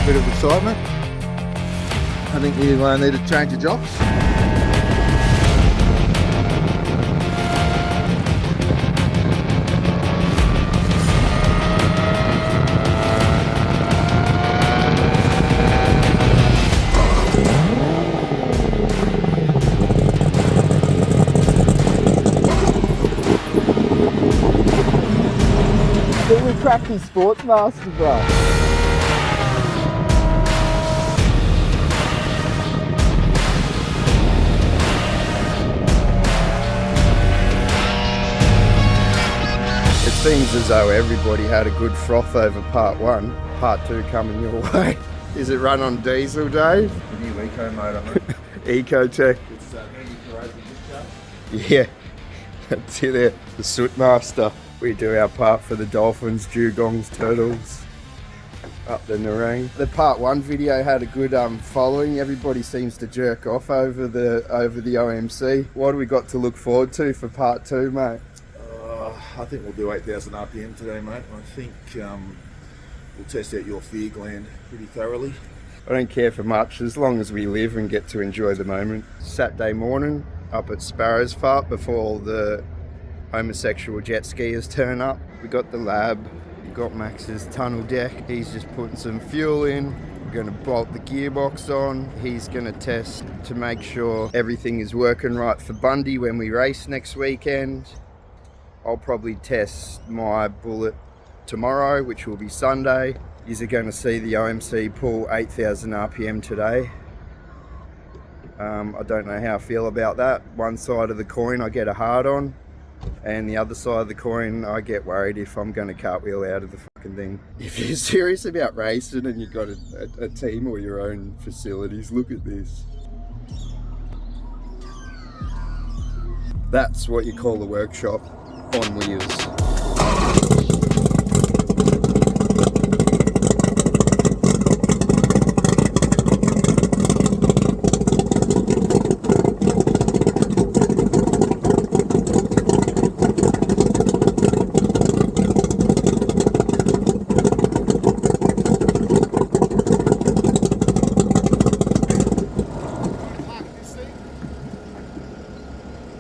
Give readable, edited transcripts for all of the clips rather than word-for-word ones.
bit of excitement. I think you need to change your jobs. We cracked his sportsmaster, bro. It seems as though everybody had a good froth over part 1. Part 2 coming your way. Is it run on diesel, Dave? The new eco motor, mate. Ecotech. It's anti-corrosion discharge. Yeah, that's it there. The Sootmaster. We do our part for the dolphins, dugongs, turtles, up the Narang. The part 1 video had a good following. Everybody seems to jerk off over the OMC. What do we got to look forward to for part 2, mate? I think we'll do 8,000 RPM today, mate. I think we'll test out your fear gland pretty thoroughly. I don't care for much as long as we live and get to enjoy the moment. Saturday morning up at Sparrows Fart before all the homosexual jet skiers turn up. We got the lab, we got Max's tunnel deck. He's just putting some fuel in. We're going to bolt the gearbox on. He's going to test to make sure everything is working right for Bundy when we race next weekend. I'll probably test my bullet tomorrow, which will be Sunday. You're going to see the OMC pull 8,000 RPM today. I don't know how I feel about that. One side of the coin I get a hard on, and the other side of the coin I get worried if I'm going to cartwheel out of the fucking thing. If you're serious about racing and you've got a team or your own facilities, look at this. That's what you call a workshop on wheels.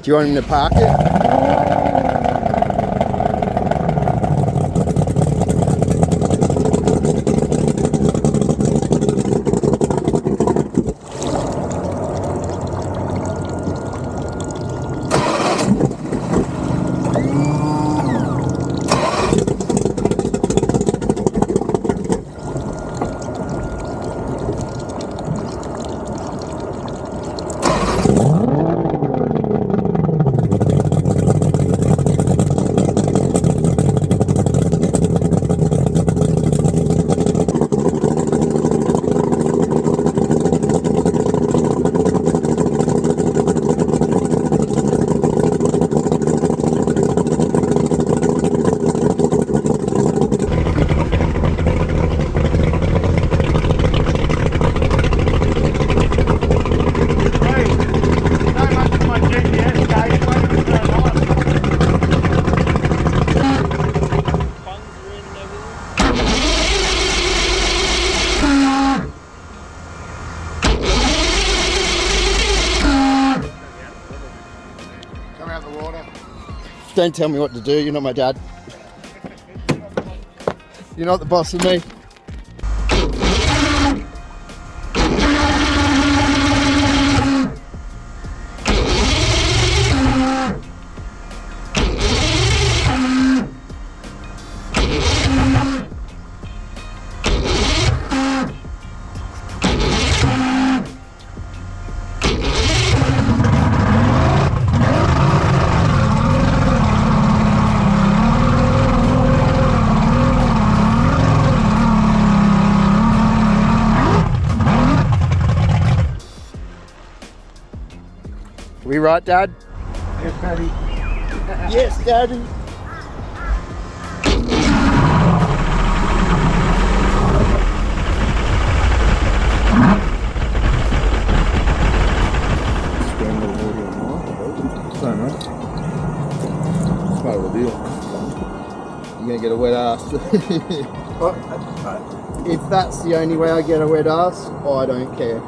Do you want him to park it? Don't tell me what to do, you're not my dad. You're not the boss of me. We right, Dad? Yes, Daddy. Yes, Daddy. So, mate. Part of the deal. You're gonna get a wet ass. if that's the only way I get a wet ass, I don't care.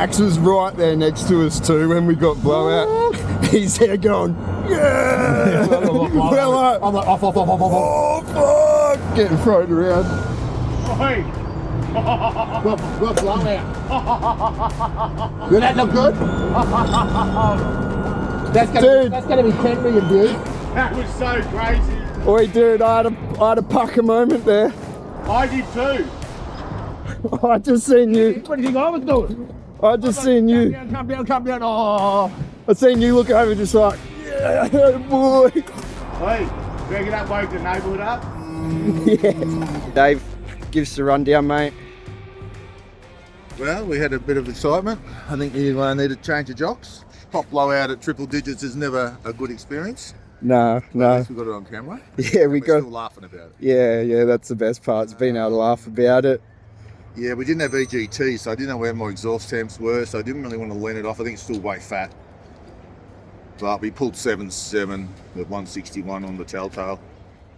Max was right there next to us too when we got blowout. He's there going, yeah! We're like, I'm like, off. oh fuck! Getting thrown around. We're blowout. Does that look good? That's gonna be 10 million views. That was so crazy. Oi dude, I had a pucker moment there. I did too. I just seen you. What do you think I was doing? I just seen you. Come down. Oh. I seen you look over just like, yeah, boy. Hey, reckon that woke the neighbourhood up? Yeah. Dave, give us a rundown, mate. Well, we had a bit of excitement. I think you need to change your jocks. Top blowout at triple digits is never a good experience. No. At least we got it on camera. Yeah, We're still laughing about it. Yeah, that's the best part. It's being able to laugh about it. Yeah, we didn't have EGT, so I didn't know where my exhaust temps were, so I didn't really want to lean it off. I think it's still way fat. But we pulled 7.7 with 161 on the telltale.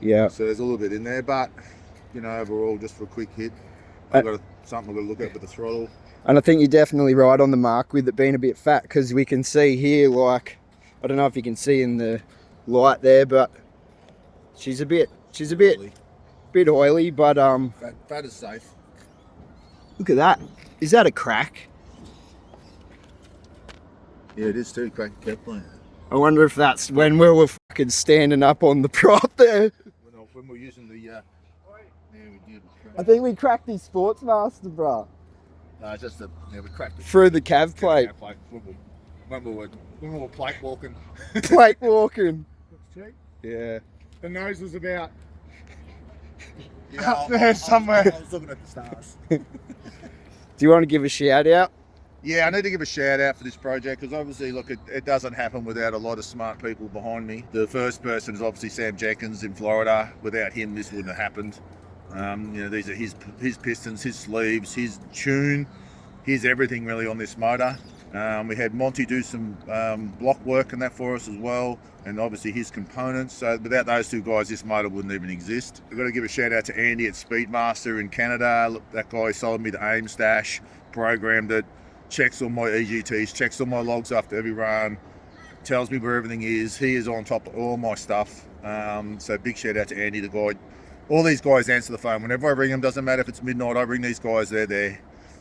Yeah. So there's a little bit in there, but, overall, just for a quick hit, I've got something I've got to look at with the throttle. And I think you're definitely right on the mark with it being a bit fat, because we can see here, like, I don't know if you can see in the light there, but she's a bit oily, but Fat is safe. look at that. Is that a crack? Yeah, it is too. Crack carefully. I wonder if that's when we were fucking standing up on the prop there. When we're using the yeah, we did. I think we cracked his sportsmaster, bro. We cracked it Through the cav plate. When we were plate walking. Plate walking. Yeah. The nose was about Up there somewhere. I was looking at the stars. Do you want to give a shout out? Yeah, I need to give a shout out for this project because obviously, look, it doesn't happen without a lot of smart people behind me. The first person is obviously Sam Jenkins in Florida. Without him, this wouldn't have happened. These are his pistons, his sleeves, his tune, his everything really on this motor. We had Monty do some block work and that for us as well, and obviously his components. So without those two guys, this motor wouldn't even exist. We've got to give a shout out to Andy at Speedmaster in Canada. Look, that guy sold me the AIM stash program that checks all my EGTs, checks all my logs after every run, tells me where everything is. He is on top of all my stuff. So big shout out to Andy, the guy. All these guys answer the phone. Whenever I ring them, doesn't matter if it's midnight, I ring these guys, they're there.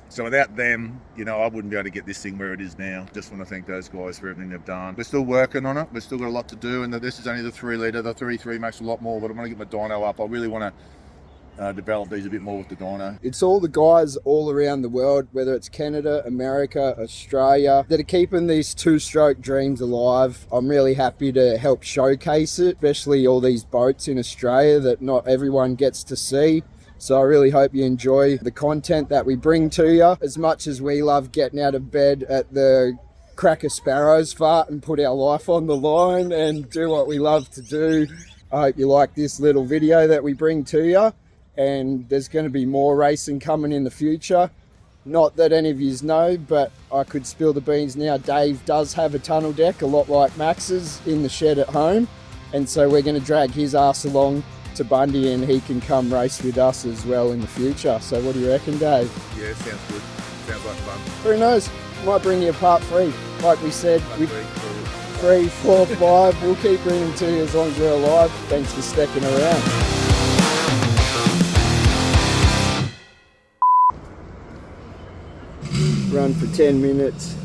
So without them, I wouldn't be able to get this thing where it is now. Just want to thank those guys for everything they've done. We're still working on it. We've still got a lot to do. And this is only the 3 litre. The 3.3 makes a lot more, but I'm going to get my dyno up. I really want to develop these a bit more with the dyno. It's all the guys all around the world, whether it's Canada, America, Australia, that are keeping these two-stroke dreams alive. I'm really happy to help showcase it, especially all these boats in Australia that not everyone gets to see. So I really hope you enjoy the content that we bring to you. As much as we love getting out of bed at the crack a sparrow's fart and put our life on the line and do what we love to do, I hope you like this little video that we bring to you. And there's going to be more racing coming in the future. Not that any of yous know, but I could spill the beans now. Dave does have a tunnel deck, a lot like Max's, in the shed at home. And so we're going to drag his ass along to Bundy and he can come race with us as well in the future. So what do you reckon, Dave? Yeah, sounds good. Sounds like fun. Who knows? Might bring you a part 3. Like we said, with 3, 4, 5, we'll keep bringing them to you as long as we're alive. Thanks for sticking around. Run for 10 minutes.